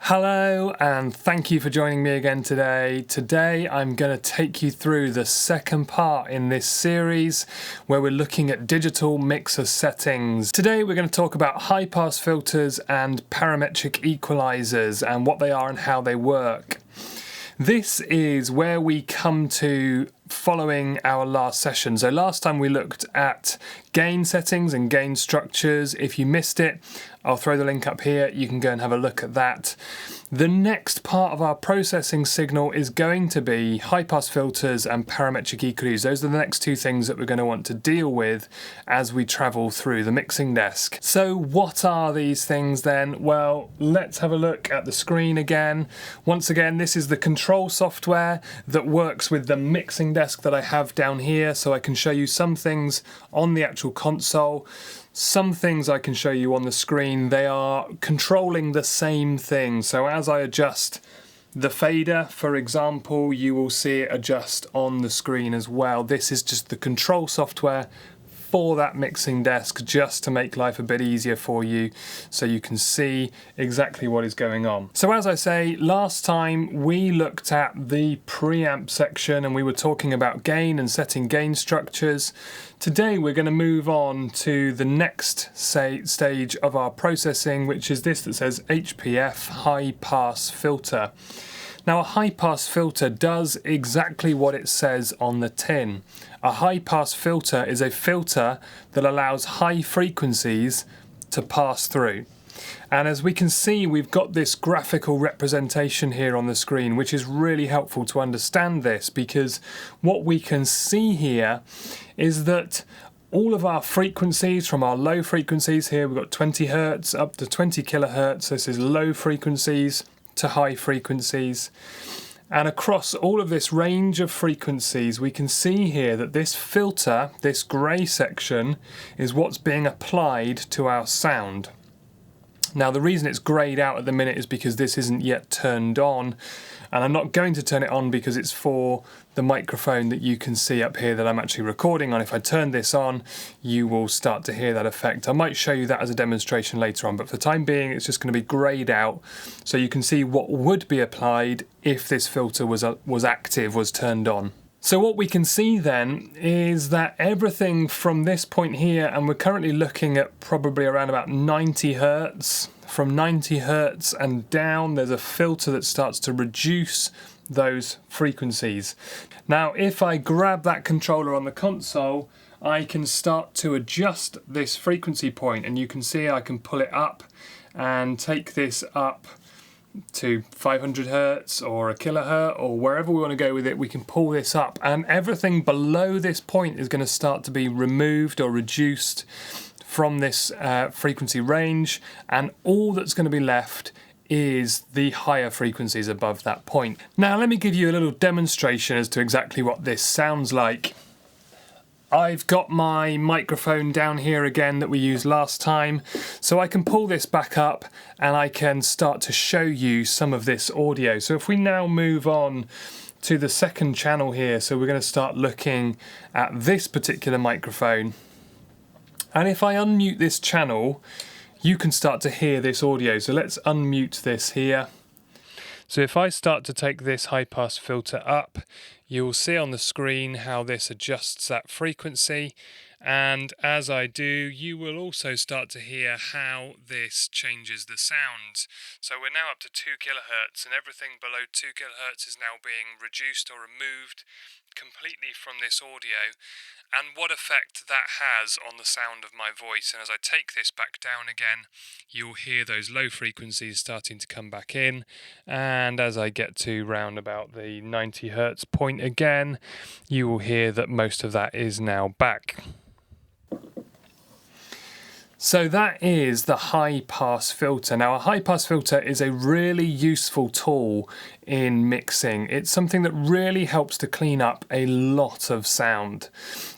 Hello and thank you for joining me again today. Today I'm going to take you through the second part in this series where we're looking at digital mixer settings. Today we're going to talk about high pass filters and parametric equalizers and what they are and how they work. This is where we come to following our last session. So last time we looked at gain settings and gain structures. If you missed it, I'll throw the link up here. You can go and have a look at that. The next part of our processing signal is going to be high pass filters and parametric EQs. Those are the next two things that we're going to want to deal with as we travel through the mixing desk. So what are these things then? Well, let's have a look at the screen again. Once again, this is the control software that works with the mixing desk that I have down here, so I can show you some things on the actual console. Some things I can show you on the screen. They are controlling the same thing. So as I adjust the fader, for example, you will see it adjust on the screen as well. This is just the control software for that mixing desk, just to make life a bit easier for you so you can see exactly what is going on. So as I say, last time we looked at the preamp section and we were talking about gain and setting gain structures. Today we're going to move on to the next stage of our processing, which is this that says HPF, high pass filter. Now, a high pass filter does exactly what it says on the tin. A high pass filter is a filter that allows high frequencies to pass through. And as we can see, we've got this graphical representation here on the screen, which is really helpful to understand this, because what we can see here is that all of our frequencies, from our low frequencies here, we've got 20 Hertz up to 20 kilohertz. This is low frequencies to high frequencies, and across all of this range of frequencies we can see here that this filter, this grey section, is what's being applied to our sound. Now the reason it's greyed out at the minute is because this isn't yet turned on, and I'm not going to turn it on because it's for the microphone that you can see up here that I'm actually recording on. If I turn this on, you will start to hear that effect. I might show you that as a demonstration later on, but for the time being it's just going to be greyed out so you can see what would be applied if this filter was active, was turned on. So what we can see then is that everything from this point here, and we're currently looking at probably around about 90 Hertz, from 90 Hertz and down, there's a filter that starts to reduce those frequencies. Now, if I grab that controller on the console, I can start to adjust this frequency point, and you can see I can pull it up and take this up to 500 Hertz or a kilohertz, or wherever we want to go with it. We can pull this up, and everything below this point is going to start to be removed or reduced from this frequency range, and all that's going to be left is the higher frequencies above that point. Now let me give you a little demonstration as to exactly what this sounds like. I've got my microphone down here again that we used last time, so I can pull this back up and I can start to show you some of this audio. So if we now move on to the second channel here, so we're going to start looking at this particular microphone, and if I unmute this channel, you can start to hear this audio. So let's unmute this here. So if I start to take this high pass filter up, you'll see on the screen how this adjusts that frequency, and as I do, you will also start to hear how this changes the sound. So we're now up to 2 kilohertz, and everything below 2 kilohertz is now being reduced or removed completely from this audio, and what effect that has on the sound of my voice. And as I take this back down again, you'll hear those low frequencies starting to come back in, and as I get to round about the 90 Hertz point again, you will hear that most of that is now back. So that is the high pass filter. Now, a high pass filter is a really useful tool in mixing. It's something that really helps to clean up a lot of sound.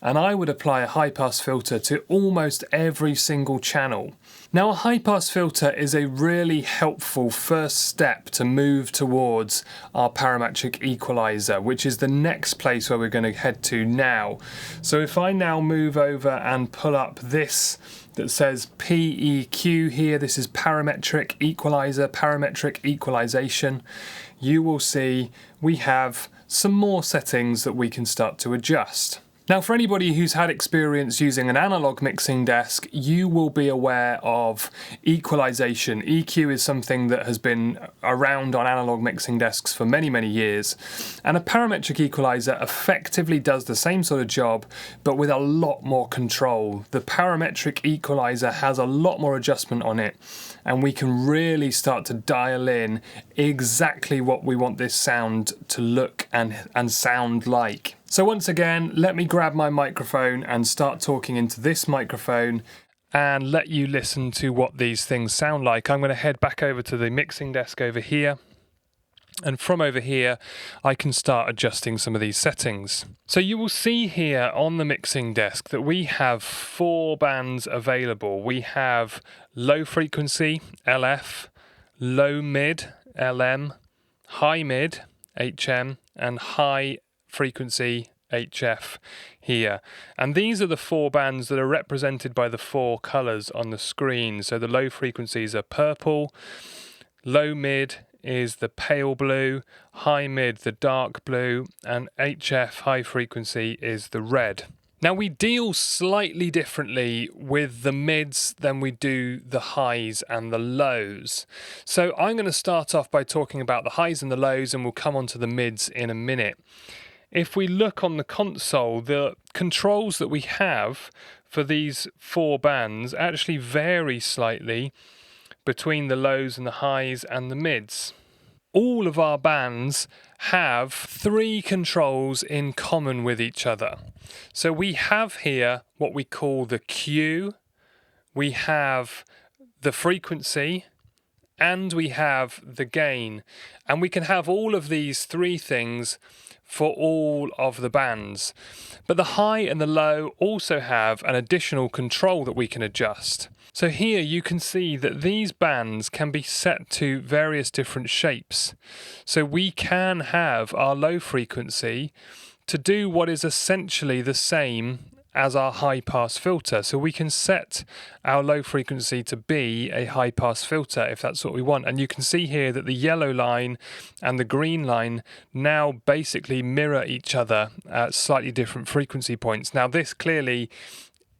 And I would apply a high pass filter to almost every single channel. Now, a high pass filter is a really helpful first step to move towards our parametric equalizer, which is the next place where we're going to head to now. So if I now move over and pull up this that says PEQ here. This is parametric equalizer, parametric equalization. You will see we have some more settings that we can start to adjust. Now, for anybody who's had experience using an analog mixing desk, you will be aware of equalization. EQ is something that has been around on analog mixing desks for many, many years. And a parametric equalizer effectively does the same sort of job, but with a lot more control. The parametric equalizer has a lot more adjustment on it, and we can really start to dial in exactly what we want this sound to look and sound like. So once again, let me grab my microphone and start talking into this microphone and let you listen to what these things sound like. I'm going to head back over to the mixing desk over here. And from over here, I can start adjusting some of these settings. So you will see here on the mixing desk that we have 4 bands available. We have low frequency, LF, low mid, LM, high mid, HM, and high frequency, HF here. And these are the 4 bands that are represented by the 4 colours on the screen. So the low frequencies are purple, low mid is the pale blue, high mid the dark blue, and HF high frequency is the red. Now we deal slightly differently with the mids than we do the highs and the lows. So I'm going to start off by talking about the highs and the lows, and we'll come on to the mids in a minute. If we look on the console, the controls that we have for these 4 bands actually vary slightly between the lows and the highs and the mids. All of our bands have 3 controls in common with each other. So we have here what we call the Q, we have the frequency, and we have the gain. And we can have all of these 3 things for all of the bands. But the high and the low also have an additional control that we can adjust. So here you can see that these bands can be set to various different shapes. So we can have our low frequency to do what is essentially the same as our high pass filter. So we can set our low frequency to be a high pass filter if that's what we want. And you can see here that the yellow line and the green line now basically mirror each other at slightly different frequency points. Now this clearly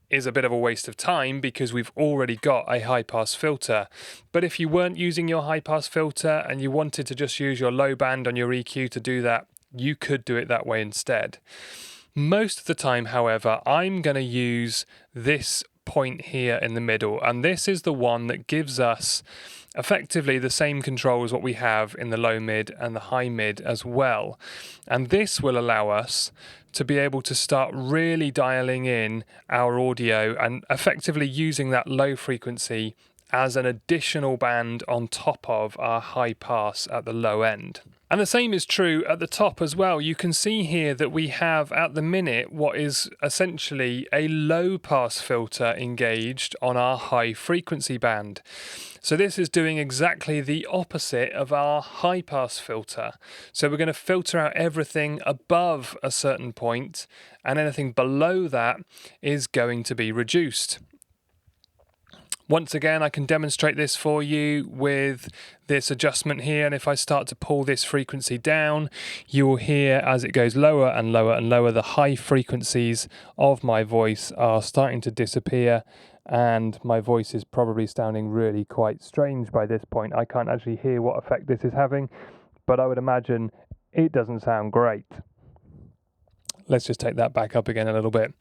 is a bit of a waste of time because we've already got a high pass filter. But if you weren't using your high pass filter and you wanted to just use your low band on your EQ to do that, you could do it that way instead. Most of the time, however, I'm going to use this point here in the middle, and this is the one that gives us effectively the same control as what we have in the low mid and the high mid as well. And this will allow us to be able to start really dialing in our audio and effectively using that low frequency as an additional band on top of our high pass at the low end. And the same is true at the top as well. You can see here that we have at the minute what is essentially a low pass filter engaged on our high frequency band. So this is doing exactly the opposite of our high pass filter. So we're going to filter out everything above a certain point, and anything below that is going to be reduced. Once again, I can demonstrate this for you with this adjustment here, and if I start to pull this frequency down, you will hear as it goes lower and lower and lower, the high frequencies of my voice are starting to disappear, and my voice is probably sounding really quite strange by this point. I can't actually hear what effect this is having, but I would imagine it doesn't sound great. Let's just take that back up again a little bit.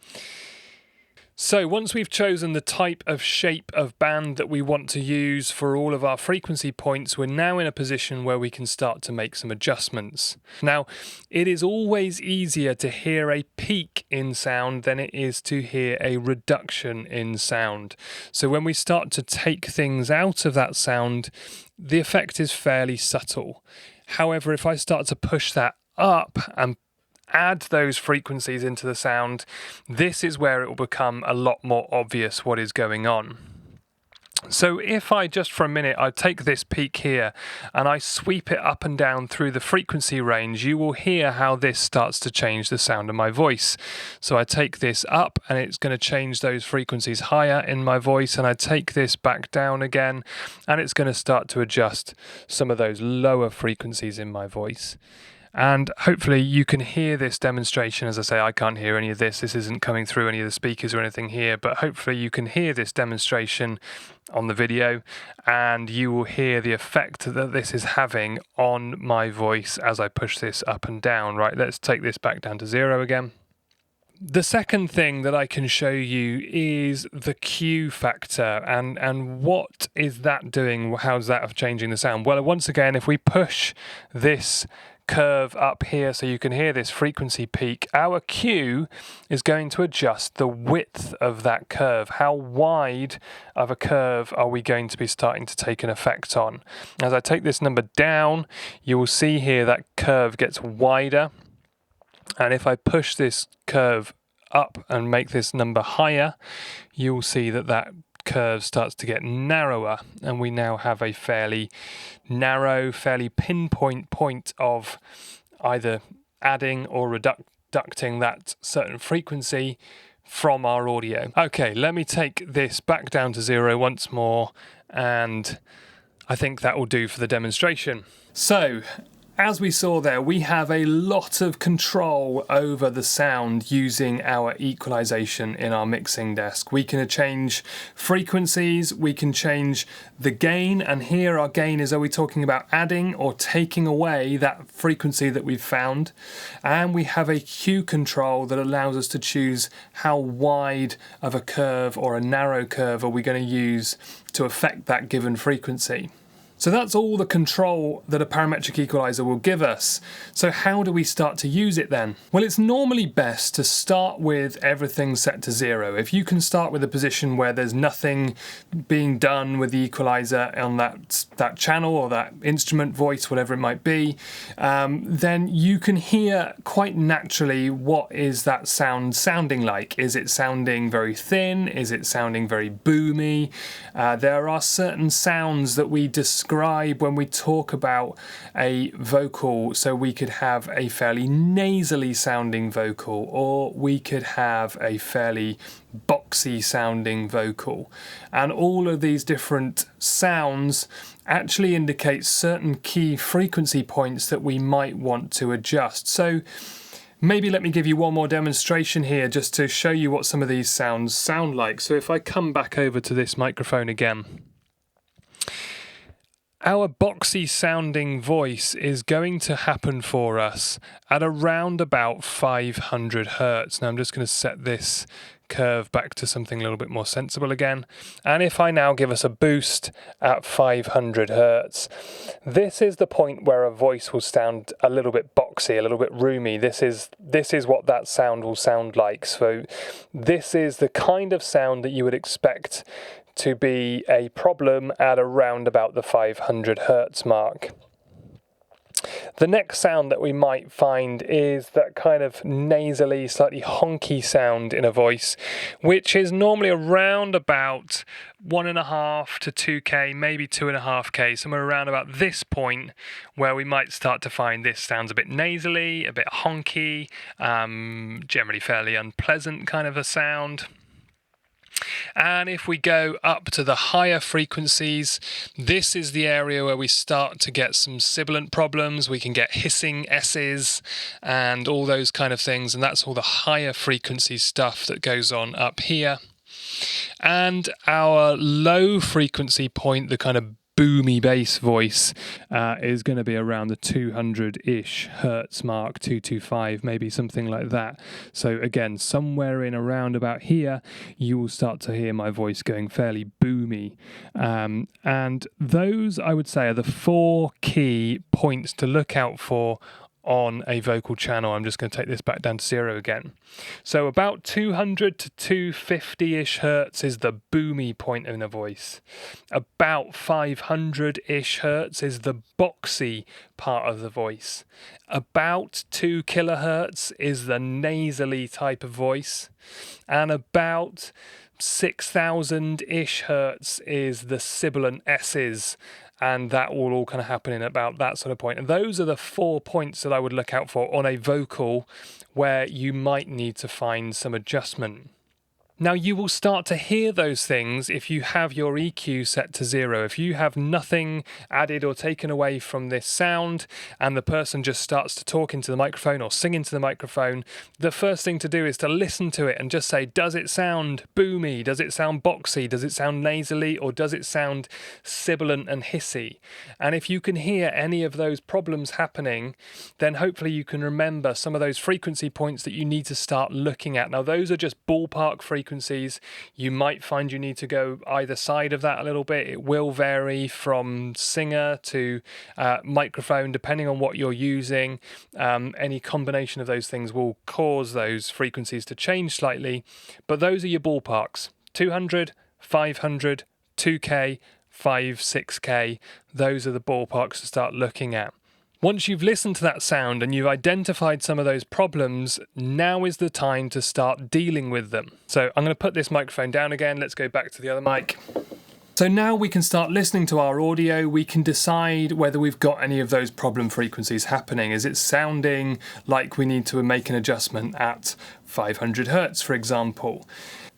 So once we've chosen the type of shape of band that we want to use for all of our frequency points, we're now in a position where we can start to make some adjustments. Now, it is always easier to hear a peak in sound than it is to hear a reduction in sound. So when we start to take things out of that sound, the effect is fairly subtle. However, if I start to push that up and add those frequencies into the sound, this is where it will become a lot more obvious what is going on. So if I just for a minute, I take this peak here and I sweep it up and down through the frequency range, you will hear how this starts to change the sound of my voice. So I take this up and it's going to change those frequencies higher in my voice, and I take this back down again and it's going to start to adjust some of those lower frequencies in my voice. And hopefully you can hear this demonstration. As I say, I can't hear any of this. This isn't coming through any of the speakers or anything here, but hopefully you can hear this demonstration on the video, and you will hear the effect that this is having on my voice as I push this up and down. Right, let's take this back down to 0 again. The second thing that I can show you is the Q factor, and what is that doing? How's that changing the sound? Well, once again, if we push this curve up here so you can hear this frequency peak, our Q is going to adjust the width of that curve. How wide of a curve are we going to be starting to take an effect on? As I take this number down, you will see here that curve gets wider, and if I push this curve up and make this number higher, you will see that that curve starts to get narrower, and we now have a fairly narrow, fairly pinpoint point of either adding or reducting that certain frequency from our audio. Okay, let me take this back down to 0 once more, and I think that will do for the demonstration. So, as we saw there, we have a lot of control over the sound using our equalisation in our mixing desk. We can change frequencies, we can change the gain, and here our gain is, are we talking about adding or taking away that frequency that we've found? And we have a Q control that allows us to choose how wide of a curve or a narrow curve are we going to use to affect that given frequency. So that's all the control that a parametric equalizer will give us. So how do we start to use it then? Well, it's normally best to start with everything set to 0. If you can start with a position where there's nothing being done with the equalizer on that channel or that instrument voice, whatever it might be, then you can hear quite naturally what is that sound sounding like. Is it sounding very thin? Is it sounding very boomy? There are certain sounds that we describe when we talk about a vocal. So we could have a fairly nasally sounding vocal, or we could have a fairly boxy sounding vocal, and all of these different sounds actually indicate certain key frequency points that we might want to adjust. So maybe let me give you one more demonstration here just to show you what some of these sounds sound like. So if I come back over to this microphone again, our boxy sounding voice is going to happen for us at around about 500 Hertz. Now I'm just going to set this curve back to something a little bit more sensible again. And if I now give us a boost at 500 Hertz, this is the point where a voice will sound a little bit boxy, a little bit roomy. This is what that sound will sound like. So this is the kind of sound that you would expect to be a problem at around about the 500 Hertz mark. The next sound that we might find is that kind of nasally, slightly honky sound in a voice, which is normally around about 1.5 to 2K, maybe 2.5K, somewhere around about this point where we might start to find this sounds a bit nasally, a bit honky, generally fairly unpleasant kind of a sound. And if we go up to the higher frequencies, this is the area where we start to get some sibilant problems. We can get hissing S's and all those kind of things, and that's all the higher frequency stuff that goes on up here. And our low frequency point, the kind of boomy bass voice, is going to be around the 200-ish Hertz mark, 225, maybe something like that. So again, somewhere in around about here, you will start to hear my voice going fairly boomy. And those, I would say, are the 4 key points to look out for on a vocal channel. I'm just going to take this back down to 0 again. So about 200 to 250-ish Hertz is the boomy point in a voice. About 500-ish Hertz is the boxy part of the voice. About 2 kilohertz is the nasally type of voice. And about 6,000-ish hertz is the sibilant S's, and that will all kind of happen in about that sort of point. And those are the 4 points that I would look out for on a vocal where you might need to find some adjustment. Now, you will start to hear those things if you have your EQ set to 0. If you have nothing added or taken away from this sound and the person just starts to talk into the microphone or sing into the microphone, the first thing to do is to listen to it and just say, does it sound boomy? Does it sound boxy? Does it sound nasally? Or does it sound sibilant and hissy? And if you can hear any of those problems happening, then hopefully you can remember some of those frequency points that you need to start looking at. Now, those are just ballpark frequencies. You might find you need to go either side of that a little bit. It will vary from singer to microphone, depending on what you're using. Any combination of those things will cause those frequencies to change slightly, but those are your ballparks: 200, 500, 2K, 5, 6K. Those are the ballparks to start looking at. Once you've listened to that sound and you've identified some of those problems, now is the time to start dealing with them. So I'm going to put this microphone down again. Let's go back to the other mic. So now we can start listening to our audio. We can decide whether we've got any of those problem frequencies happening. Is it sounding like we need to make an adjustment at 500 hertz, for example?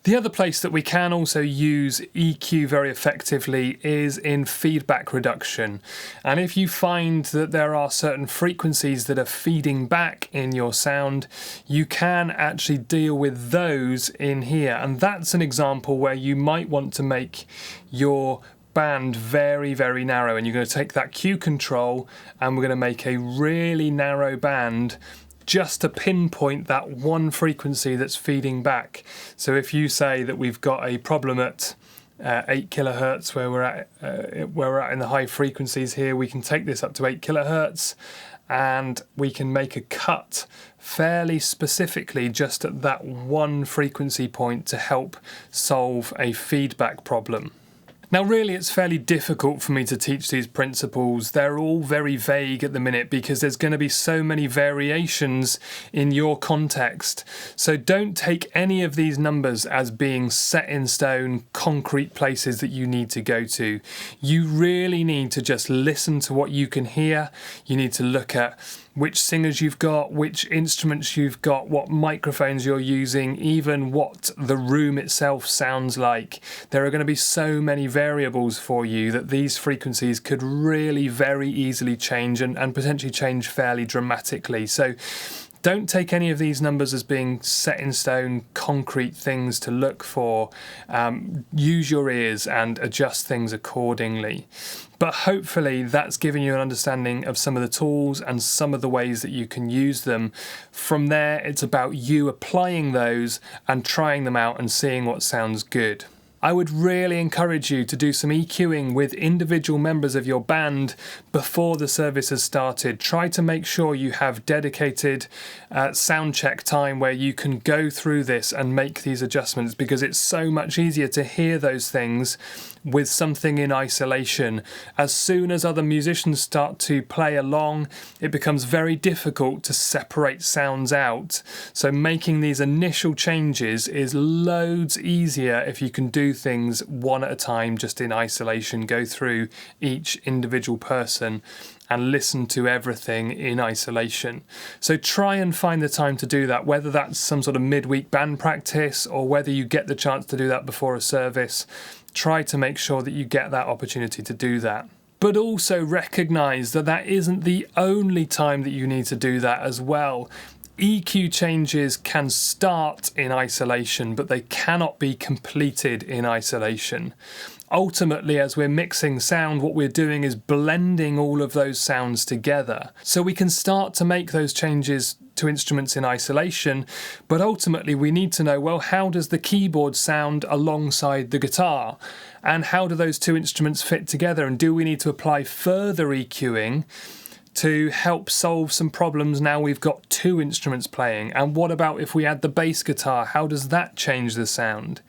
The other place that we can also use EQ very effectively is in feedback reduction. And if you find that there are certain frequencies that are feeding back in your sound, you can actually deal with those in here. And that's an example where you might want to make your band very, very narrow. And you're going to take that Q control and we're going to make a really narrow band just to pinpoint that one frequency that's feeding back. So if you say that we've got a problem at 8 kilohertz where we're at in the high frequencies here, we can take this up to 8 kilohertz and we can make a cut fairly specifically just at that one frequency point to help solve a feedback problem. Now, really, it's fairly difficult for me to teach these principles. They're all very vague at the minute because there's going to be so many variations in your context. So don't take any of these numbers as being set in stone, concrete places that you need to go to. You really need to just listen to what you can hear. You need to look at which singers you've got, which instruments you've got, what microphones you're using, even what the room itself sounds like. There are going to be so many variables for you that these frequencies could really very easily change and potentially change fairly dramatically. So don't take any of these numbers as being set in stone, concrete things to look for. Use your ears and adjust things accordingly. But hopefully that's given you an understanding of some of the tools and some of the ways that you can use them. From there, it's about you applying those and trying them out and seeing what sounds good. I would really encourage you to do some EQing with individual members of your band before the service has started. Try to make sure you have dedicated sound check time where you can go through this and make these adjustments, because it's so much easier to hear those things with something in isolation. As soon as other musicians start to play along, it becomes very difficult to separate sounds out. So making these initial changes is loads easier if you can do things one at a time, just in isolation. Go through each individual person and listen to everything in isolation. So try and find the time to do that, whether that's some sort of midweek band practice or whether you get the chance to do that before a service. Try to make sure that you get that opportunity to do that. But also recognise that that isn't the only time that you need to do that as well. EQ changes can start in isolation, but they cannot be completed in isolation. Ultimately, as we're mixing sound, what we're doing is blending all of those sounds together. So we can start to make those changes to instruments in isolation, but ultimately we need to know, well, how does the keyboard sound alongside the guitar? And how do those two instruments fit together? And do we need to apply further EQing to help solve some problems now we've got two instruments playing? And what about if we add the bass guitar? How does that change the sound?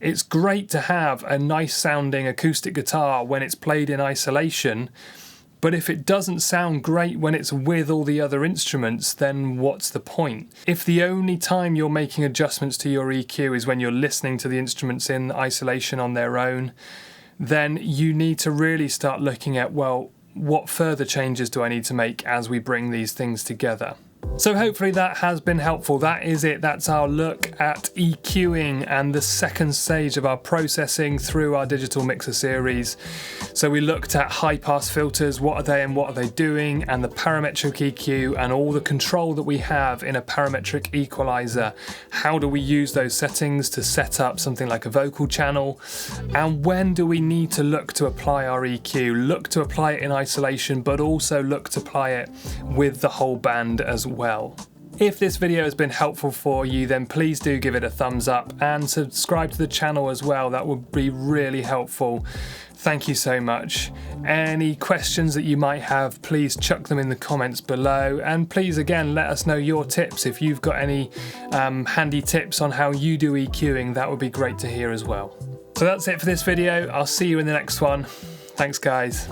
It's great to have a nice sounding acoustic guitar when it's played in isolation, But if it doesn't sound great when it's with all the other instruments, then what's the point? If the only time you're making adjustments to your EQ is when you're listening to the instruments in isolation on their own, then you need to really start looking at, well, what further changes do I need to make as we bring these things together? So hopefully that has been helpful. That is it. That's our look at EQing and the second stage of our processing through our digital mixer series. So we looked at high pass filters, what are they and what are they doing, and the parametric EQ and all the control that we have in a parametric equalizer. How do we use those settings to set up something like a vocal channel? And when do we need to look to apply our EQ? Look to apply it in isolation, but also look to apply it with the whole band as well. If this video has been helpful for you, then please do give it a thumbs up and subscribe to the channel as well. That would be really helpful. Thank you so much. Any questions that you might have, please chuck them in the comments below, and please again let us know your tips. If you've got any handy tips on how you do EQing, that would be great to hear as well. So that's it for this video. I'll see you in the next one. Thanks guys.